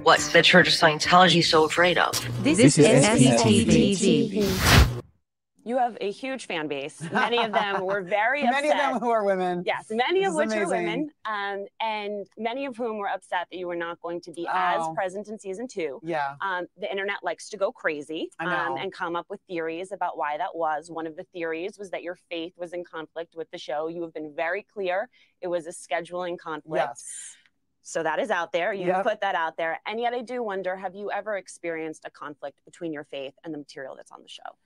what the Church of Scientology is so afraid of. This is SPTV. You have a huge fan base. Many of them were very upset. Many of them who are women. Yes, many of which are amazing. women, and many of whom were upset that you were not going to be as present in season 2. Yeah. The internet likes to go crazy and come up with theories about why that was. One of the theories was that your faith was in conflict with the show. You have been very clear. It was a scheduling conflict. Yes. So that is out there. You put that out there. And yet I do wonder, have you ever experienced a conflict between your faith and the material that's on the show?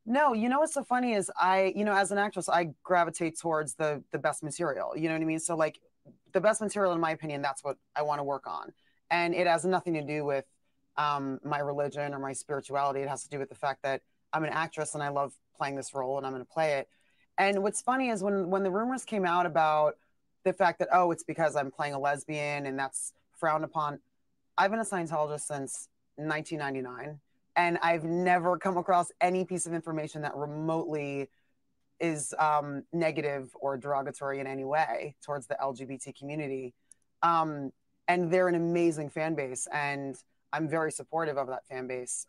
No, you know what's so funny is as an actress, I gravitate towards the best material. You know what I mean? So like the best material, in my opinion, that's what I want to work on. And it has nothing to do with my religion or my spirituality. It has to do with the fact that I'm an actress and I love playing this role and I'm going to play it. And what's funny is when the rumors came out about the fact that, oh, it's because I'm playing a lesbian and that's frowned upon. I've been a Scientologist since 1999. And I've never come across any piece of information that remotely is negative or derogatory in any way towards the LGBT community. And they're an amazing fan base, and I'm very supportive of that fan base.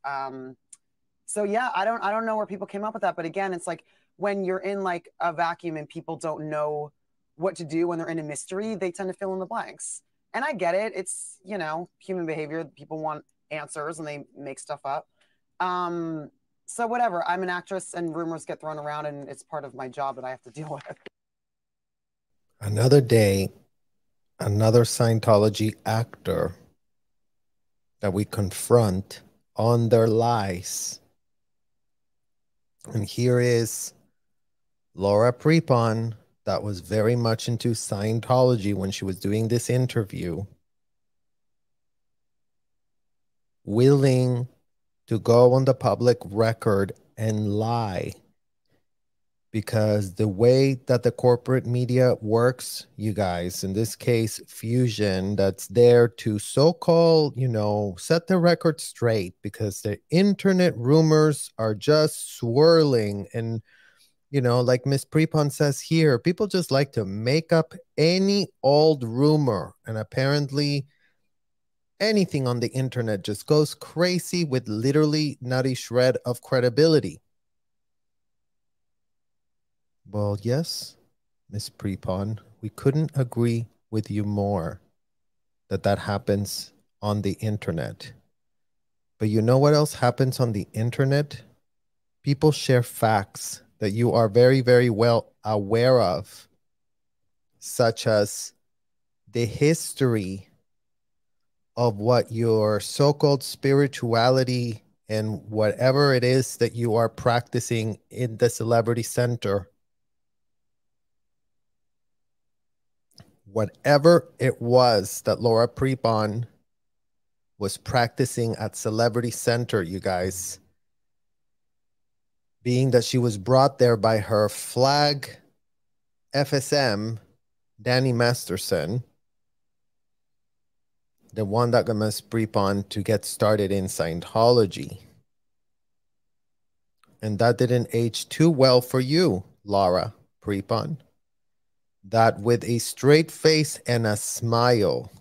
So yeah, I don't know where people came up with that, but again, it's like when you're in like a vacuum and people don't know what to do when they're in a mystery, they tend to fill in the blanks. And I get it. It's, human behavior. People want answers and they make stuff up. So whatever, I'm an actress and rumors get thrown around and it's part of my job that I have to deal with. Another day, another Scientology actor that we confront on their lies. And here is Laura Prepon, that was very much into Scientology when she was doing this interview, willing to go on the public record and lie, because the way that the corporate media works, you guys, in this case, Fusion, that's there to so-called, set the record straight, because the internet rumors are just swirling. And, like Miss Prepon says here, people just like to make up any old rumor, and apparently anything on the internet just goes crazy with literally not a shred of credibility. Well, yes, Miss Prepon, we couldn't agree with you more that happens on the internet. But you know what else happens on the internet? People share facts that you are very, very well aware of, such as the history of what your so-called spirituality and whatever it is that you are practicing in the celebrity center. Whatever it was that Laura Prepon was practicing at Celebrity Center, you guys, being that she was brought there by her flag FSM, Danny Masterson, the one that got Miss Prepon to get started in Scientology. And that didn't age too well for you, Laura Prepon. That with a straight face and a smile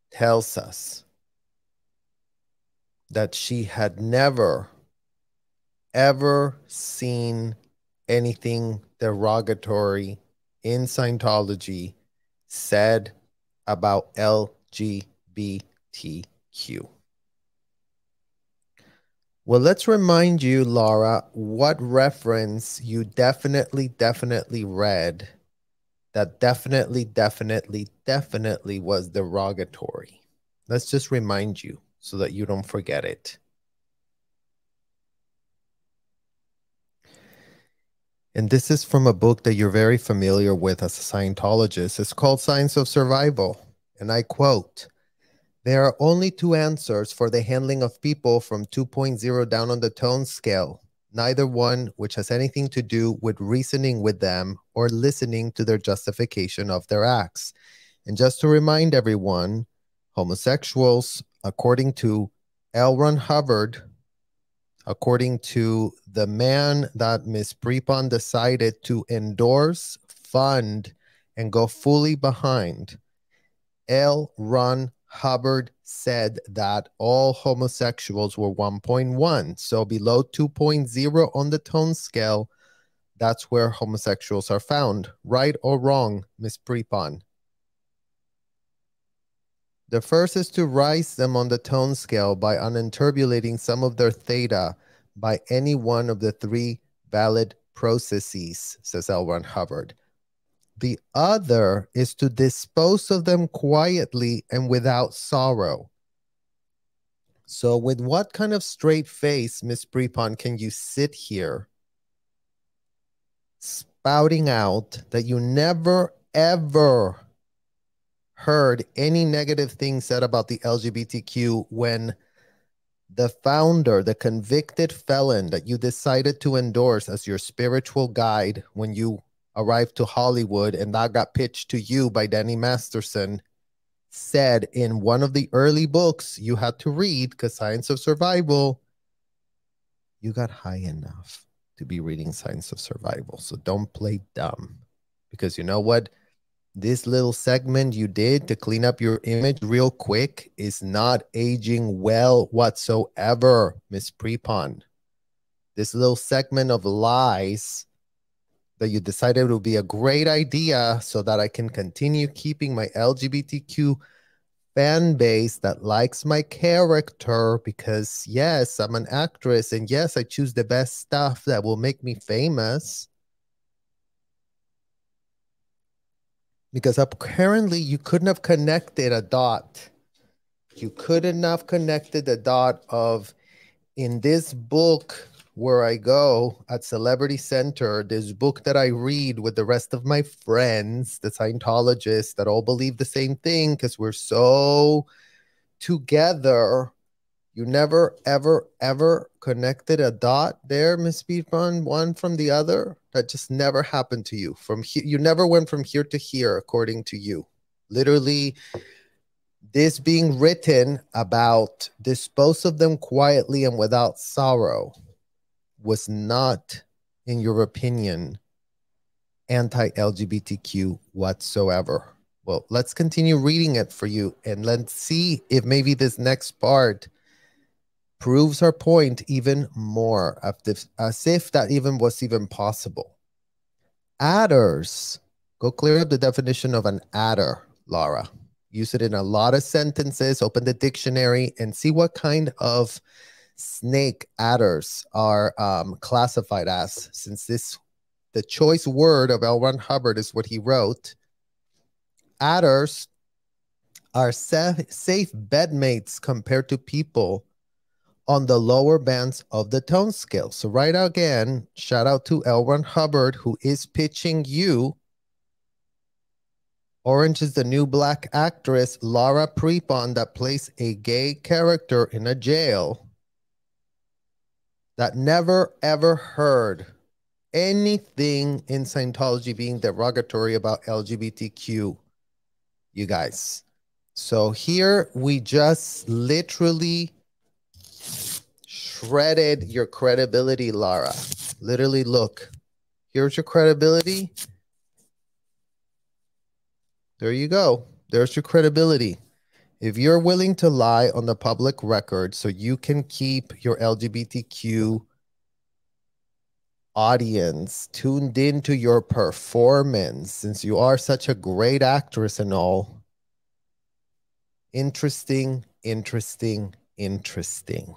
tells us that she had never, ever seen anything derogatory in Scientology said about LGBTQ. Well, let's remind you, Laura, what reference you definitely read that definitely was derogatory. Let's just remind you so that you don't forget it. And this is from a book that you're very familiar with as a Scientologist. It's called Science of Survival. And I quote, "There are only two answers for the handling of people from 2.0 down on the tone scale, neither one which has anything to do with reasoning with them or listening to their justification of their acts." And just to remind everyone, homosexuals, according to L. Ron Hubbard, according to the man that Ms. Prepon decided to endorse, fund, and go fully behind, L. Ron Hubbard said that all homosexuals were 1.1. So below 2.0 on the tone scale, that's where homosexuals are found. Right or wrong, Miss Prepon? The first is to rise them on the tone scale by uninterpolating some of their theta by any one of the three valid processes, says L. Ron Hubbard. The other is to dispose of them quietly and without sorrow. So with what kind of straight face, Miss Prepon, can you sit here spouting out that you never, ever heard any negative thing said about the LGBTQ when the founder, the convicted felon that you decided to endorse as your spiritual guide when you arrived to Hollywood, and that got pitched to you by Danny Masterson, said in one of the early books you had to read, because Science of Survival, you got high enough to be reading Science of Survival. So don't play dumb, because you know what? This little segment you did to clean up your image real quick is not aging well whatsoever, Miss Prepon. This little segment of lies that you decided would be a great idea so that I can continue keeping my LGBTQ fan base that likes my character, because yes, I'm an actress, and yes, I choose the best stuff that will make me famous. Because apparently you couldn't have connected a dot. You couldn't have connected the dot of, in this book where I go at Celebrity Center, this book that I read with the rest of my friends, the Scientologists that all believe the same thing because we're so together. You never, ever, ever connected a dot there, Miss Beatbun, one from the other? That just never happened to you. From here, you never went from here to here, according to you. Literally, this being written about dispose of them quietly and without sorrow was not, in your opinion, anti-LGBTQ whatsoever. Well, let's continue reading it for you, and let's see if maybe this next part proves our point even more, as if that even was even possible. Adders. Go clear up the definition of an adder, Laura. Use it in a lot of sentences. Open the dictionary and see what kind of snake adders are classified as, since the choice word of L. Ron Hubbard is what he wrote. Adders are safe bedmates compared to people on the lower bands of the tone scale. So right again, shout out to L. Ron Hubbard, who is pitching you Orange is the New Black actress Laura Prepon that plays a gay character in a jail that never ever heard anything in Scientology being derogatory about LGBTQ, you guys. So here we just literally shredded your credibility, Laura. Literally, look. Here's your credibility. There you go. There's your credibility. If you're willing to lie on the public record so you can keep your LGBTQ audience tuned into your performance, since you are such a great actress and all, interesting, interesting, interesting.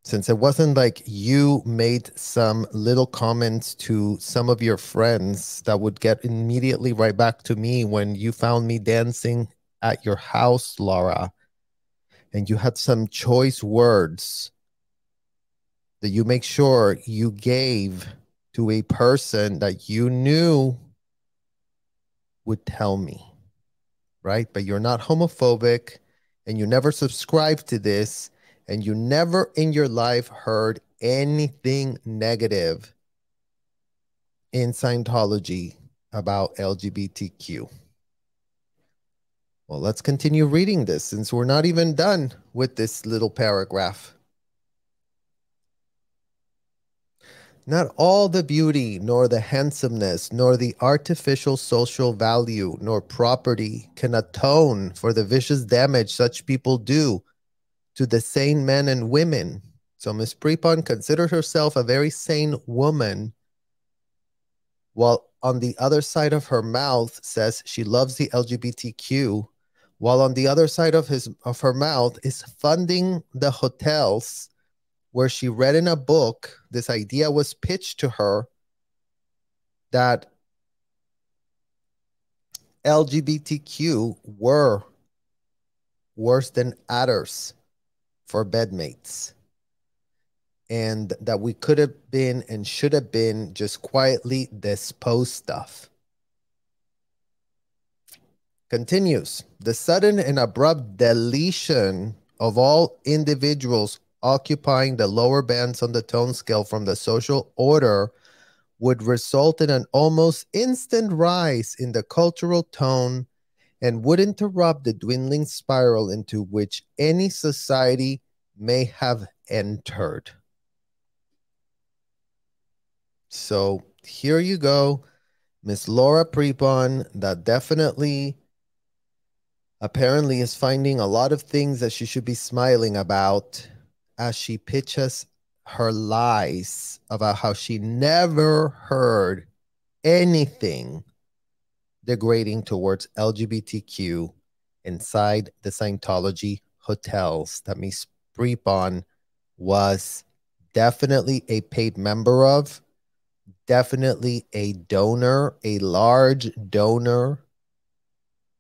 Since it wasn't like you made some little comments to some of your friends that would get immediately right back to me when you found me dancing at your house, Laura, and you had some choice words that you make sure you gave to a person that you knew would tell me, right? But you're not homophobic, and you never subscribed to this, and you never in your life heard anything negative in Scientology about LGBTQ. Well, let's continue reading this, since we're not even done with this little paragraph. Not all the beauty, nor the handsomeness, nor the artificial social value, nor property can atone for the vicious damage such people do to the sane men and women. So Miss Prepon considered herself a very sane woman, while on the other side of her mouth says she loves the LGBTQ, while on the other side of her mouth is funding the hotels where she read in a book, this idea was pitched to her that LGBTQ were worse than adders for bedmates, and that we could have been and should have been just quietly disposed of. Continues, the sudden and abrupt deletion of all individuals occupying the lower bands on the tone scale from the social order would result in an almost instant rise in the cultural tone and would interrupt the dwindling spiral into which any society may have entered. So here you go, Miss Laura Prepon, that definitely apparently is finding a lot of things that she should be smiling about as she pitches her lies about how she never heard anything degrading towards LGBTQ inside the Scientology hotels that Miss Prepon was definitely a paid member of, definitely a donor, a large donor.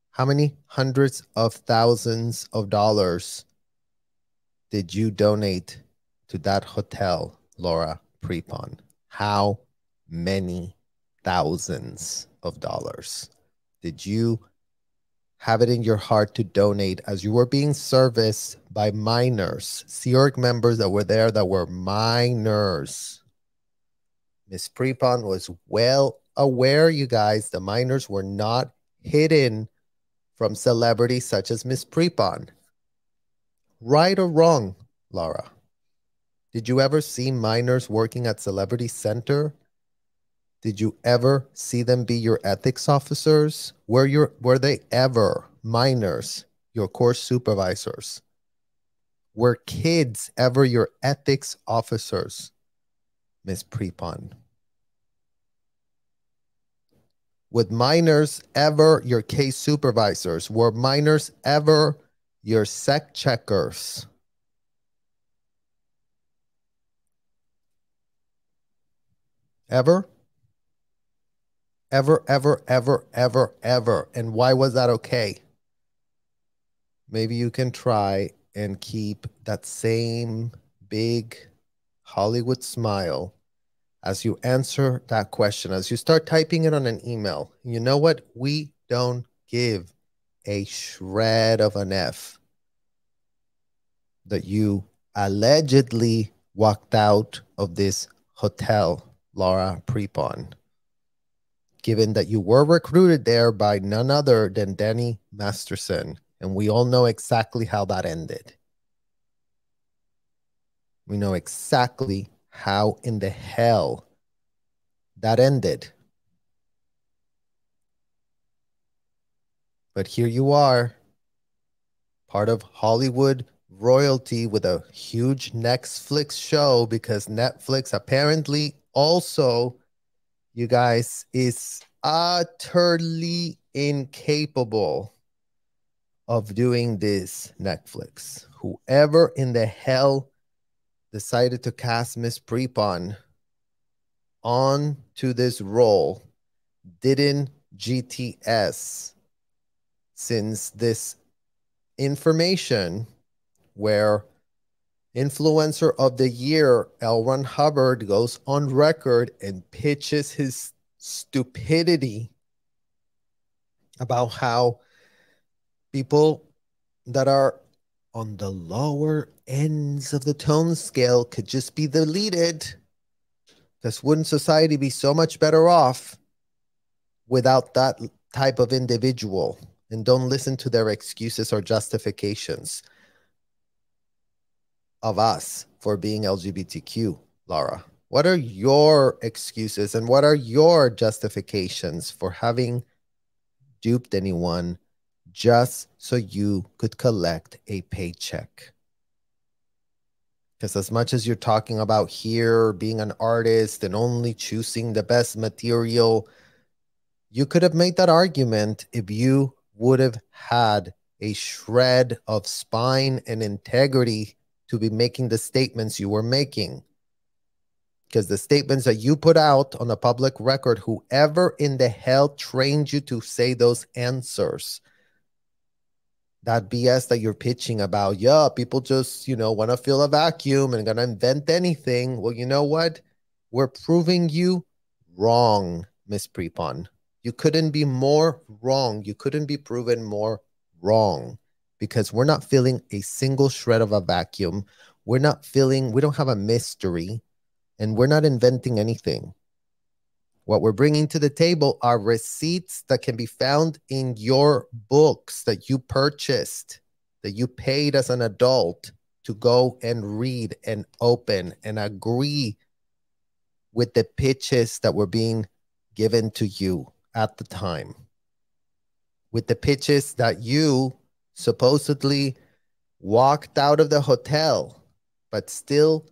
How many hundreds of thousands of dollars did you donate to that hotel, Laura Prepon? How many thousands of dollars did you have it in your heart to donate as you were being serviced by minors, Sea Org members that were there that were minors? Miss Prepon was well aware, you guys, the minors were not hidden from celebrities such as Miss Prepon. Right or wrong, Laura? Did you ever see minors working at Celebrity Center? Did you ever see them be your ethics officers? Were they ever minors, your course supervisors? Were kids ever your ethics officers, Miss Prepon? Were minors ever your case supervisors? Were minors ever your sec checkers? Ever? Ever, ever, ever, ever, ever. And why was that okay? Maybe you can try and keep that same big Hollywood smile as you answer that question, as you start typing it on an email. You know what? We don't give a shred of an F that you allegedly walked out of this hotel, Laura Prepon, given that you were recruited there by none other than Danny Masterson. And we all know exactly how that ended. We know exactly how in the hell that ended. But here you are, part of Hollywood royalty with a huge Netflix show, because Netflix apparently also, you guys, is utterly incapable of doing this. Netflix, whoever in the hell decided to cast Miss Prepon on to this role didn't GTS, since this information where Influencer of the Year L. Ron Hubbard goes on record and pitches his stupidity about how people that are on the lower ends of the tone scale could just be deleted, because wouldn't society be so much better off without that type of individual? And don't listen to their excuses or justifications of us for being LGBTQ, Laura. What are your excuses and what are your justifications for having duped anyone just so you could collect a paycheck? Because as much as you're talking about here being an artist and only choosing the best material, you could have made that argument if you would have had a shred of spine and integrity to be making the statements you were making. Because the statements that you put out on the public record, whoever in the hell trained you to say those answers, that BS that you're pitching about, yeah, people just, want to fill a vacuum and gonna invent anything. Well, you know what? We're proving you wrong, Miss Prepon. You couldn't be more wrong. You couldn't be proven more wrong because we're not filling a single shred of a vacuum. We don't have a mystery. And we're not inventing anything. What we're bringing to the table are receipts that can be found in your books that you purchased, that you paid as an adult to go and read and open and agree with the pitches that were being given to you at the time. With the pitches that you supposedly walked out of the hotel, but still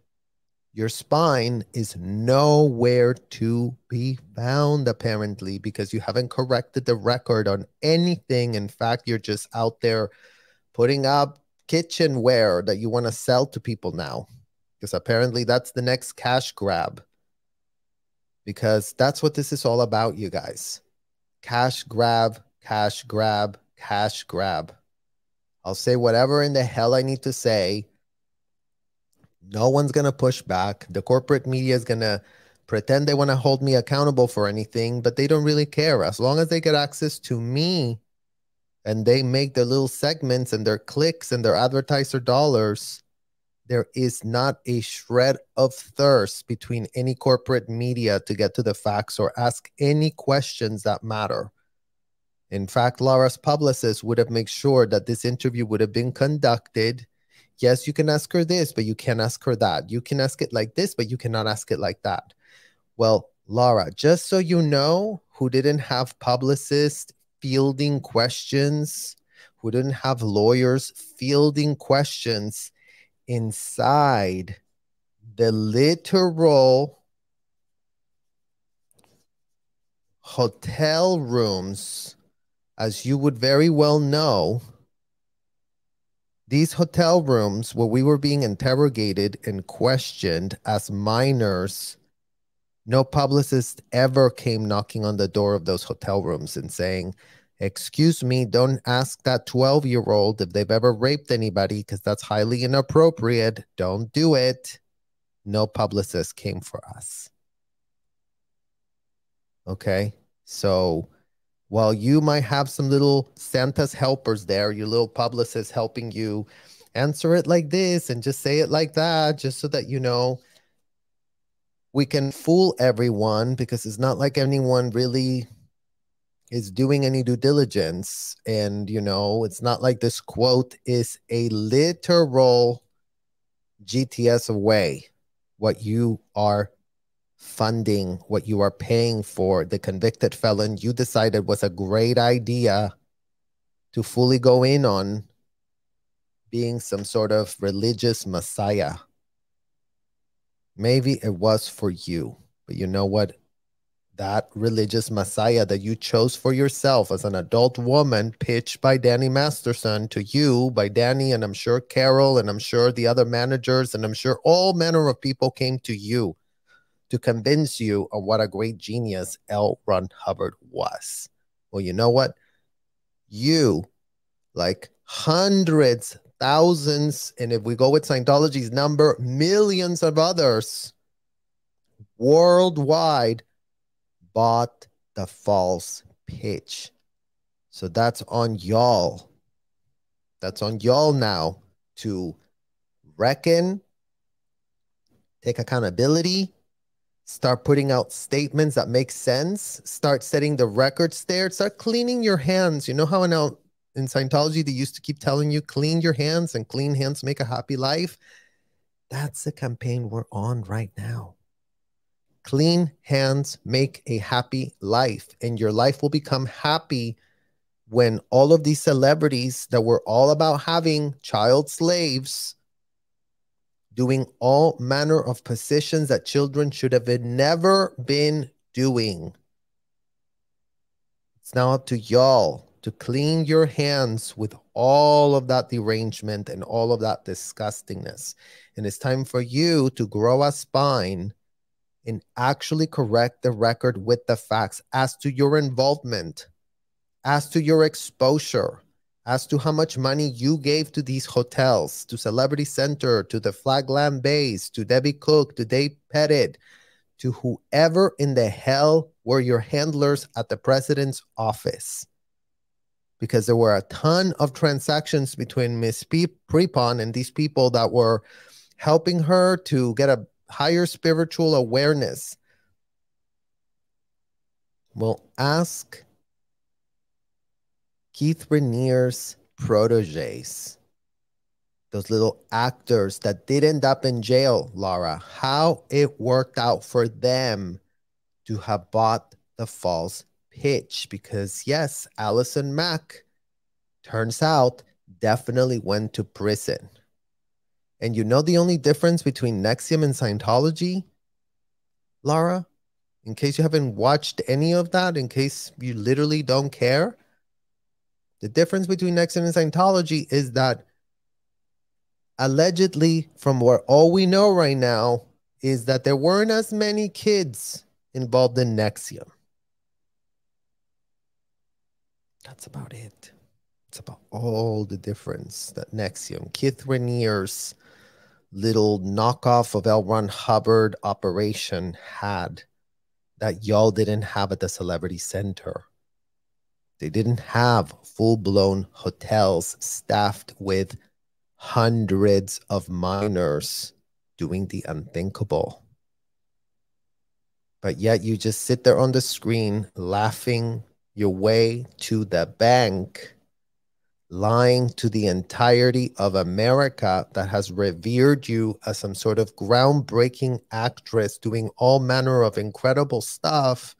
your spine is nowhere to be found, apparently, because you haven't corrected the record on anything. In fact, you're just out there putting up kitchenware that you want to sell to people now, because apparently that's the next cash grab. Because that's what this is all about, you guys. Cash grab, cash grab, cash grab. I'll say whatever in the hell I need to say. No one's going to push back. The corporate media is going to pretend they want to hold me accountable for anything, but they don't really care. As long as they get access to me and they make their little segments and their clicks and their advertiser dollars, there is not a shred of thirst between any corporate media to get to the facts or ask any questions that matter. In fact, Laura's publicist would have made sure that this interview would have been conducted. Yes, you can ask her this, but you can't ask her that. You can ask it like this, but you cannot ask it like that. Well, Laura, just so you know, who didn't have publicists fielding questions, who didn't have lawyers fielding questions inside the literal hotel rooms, as you would very well know, these hotel rooms where we were being interrogated and questioned as minors, no publicist ever came knocking on the door of those hotel rooms and saying, excuse me, don't ask that 12-year-old if they've ever raped anybody because that's highly inappropriate. Don't do it. No publicist came for us. Okay? So while you might have some little Santa's helpers there, your little publicists helping you answer it like this and just say it like that, just so that, we can fool everyone, because it's not like anyone really is doing any due diligence. And, it's not like this quote is a literal GTS away. What you are funding, what you are paying for, the convicted felon you decided was a great idea to fully go in on being some sort of religious messiah. Maybe it was for you, but you know what? That religious messiah that you chose for yourself as an adult woman, pitched by Danny Masterson to you by Danny, and I'm sure Carol, and I'm sure the other managers, and I'm sure all manner of people came to you to convince you of what a great genius L. Ron Hubbard was. Well, you know what? You, like hundreds, thousands, and if we go with Scientology's number, millions of others worldwide bought the false pitch. So that's on y'all. That's on y'all now to reckon, take accountability, start putting out statements that make sense, start setting the records there, start cleaning your hands. You know how in Scientology they used to keep telling you, clean your hands, and clean hands make a happy life? That's the campaign we're on right now. Clean hands make a happy life, and your life will become happy when all of these celebrities that were all about having child slaves doing all manner of positions that children should have never been doing. It's now up to y'all to clean your hands with all of that derangement and all of that disgustingness. And it's time for you to grow a spine and actually correct the record with the facts as to your involvement, as to your exposure, as to how much money you gave to these hotels, to Celebrity Center, to the Flagland Base, to Debbie Cook, to Dave Pettit, to whoever in the hell were your handlers at the president's office. Because there were a ton of transactions between Miss Prepon and these people that were helping her to get a higher spiritual awareness. Well, ask Keith Raniere's proteges, those little actors that did end up in jail, Laura, how it worked out for them to have bought the false pitch. Because yes, Allison Mack, turns out, definitely went to prison. And you know the only difference between NXIVM and Scientology, Laura? In case you haven't watched any of that, in case you literally don't care, the difference between NXIVM and Scientology is that allegedly, from what all we know right now, is that there weren't as many kids involved in NXIVM. That's about it. It's about all the difference that NXIVM, Keith Raniere's little knockoff of L. Ron Hubbard operation had that y'all didn't have at the Celebrity Center. They didn't have full-blown hotels staffed with hundreds of minors doing the unthinkable. But yet you just sit there on the screen laughing your way to the bank, lying to the entirety of America that has revered you as some sort of groundbreaking actress doing all manner of incredible stuff.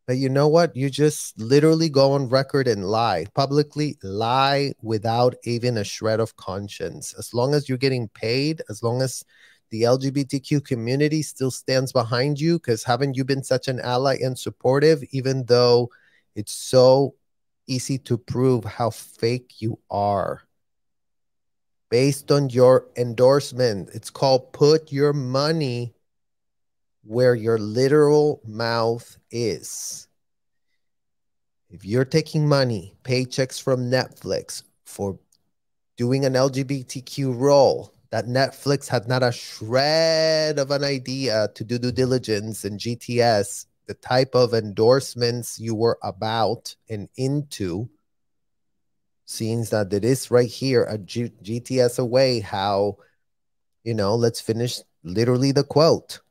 But you know what? You just literally go on record and lie, publicly lie without even a shred of conscience. As long as you're getting paid, as long as the LGBTQ community still stands behind you, because haven't you been such an ally and supportive, even though it's so easy to prove how fake you are based on your endorsement. It's called put your money where your literal mouth is. If you're taking money, paychecks from Netflix for doing an LGBTQ role, that Netflix had not a shred of an idea to do due diligence and GTS, the type of endorsements you were about and into, seems that it is right here, a GTS away, how, you know, let's finish literally the quote,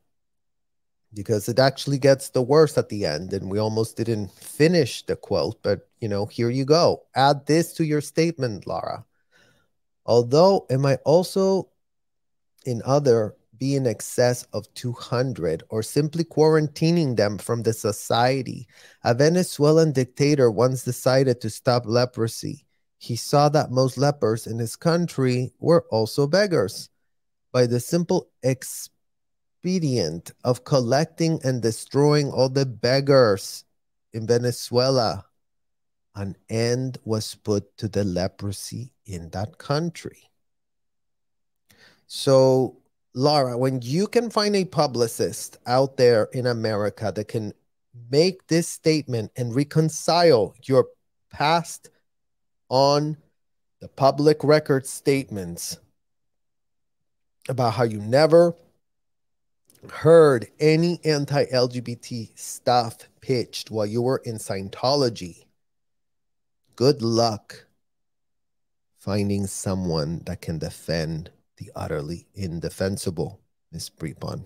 because it actually gets the worst at the end, and we almost didn't finish the quote, but, you know, here you go. Add this to your statement, Laura. Although it might also, in other, be in excess of 200, or simply quarantining them from the society. A Venezuelan dictator once decided to stop leprosy. He saw that most lepers in his country were also beggars. By the simple expedient of collecting and destroying all the beggars in Venezuela, an end was put to the leprosy in that country. So, Laura, when you can find a publicist out there in America that can make this statement and reconcile your past on the public record statements about how you never heard any anti-LGBT stuff pitched while you were in Scientology, good luck finding someone that can defend the utterly indefensible, Miss Prepon.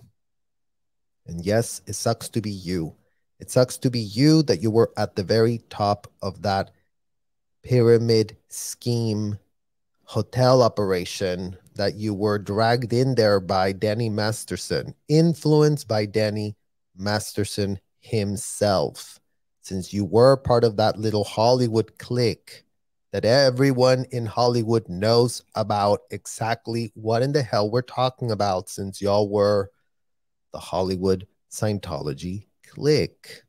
And yes, it sucks to be you. It sucks to be you that you were at the very top of that pyramid scheme hotel operation that you were dragged in there by Danny Masterson, influenced by Danny Masterson himself, since you were part of that little Hollywood clique that everyone in Hollywood knows about exactly what in the hell we're talking about, since y'all were the Hollywood Scientology clique.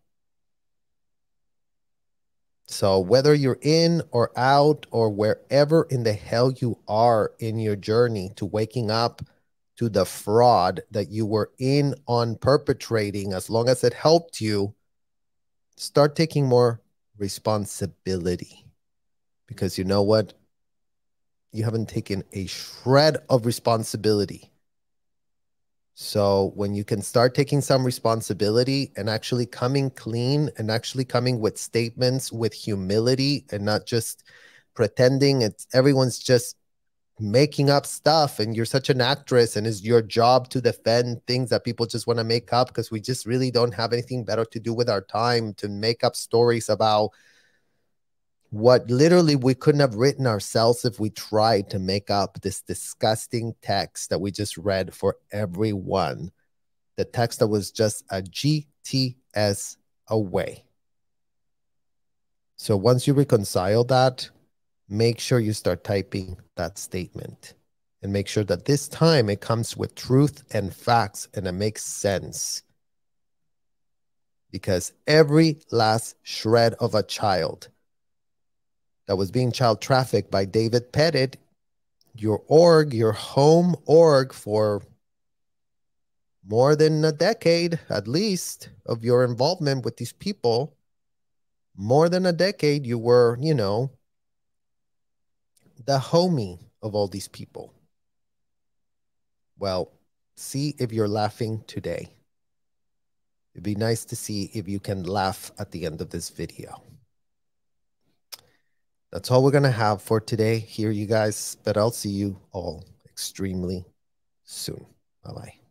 So whether you're in or out or wherever in the hell you are in your journey to waking up to the fraud that you were in on perpetrating, as long as it helped you, start taking more responsibility. Because you know what? You haven't taken a shred of responsibility. So when you can start taking some responsibility and actually coming clean and actually coming with statements with humility and not just pretending everyone's just making up stuff and you're such an actress and it's your job to defend things that people just want to make up because we just really don't have anything better to do with our time to make up stories about what literally we couldn't have written ourselves if we tried to make up this disgusting text that we just read for everyone. The text that was just a GTS away. So once you reconcile that, make sure you start typing that statement and make sure that this time it comes with truth and facts and it makes sense. Because every last shred of a child that was being child trafficked by David Pettit, your org, your home org for more than a decade, at least, of your involvement with these people, more than a decade, you were, you know, the homie of all these people. Well, see if you're laughing today. It'd be nice to see if you can laugh at the end of this video. That's all we're going to have for today here, you guys, but I'll see you all extremely soon. Bye-bye.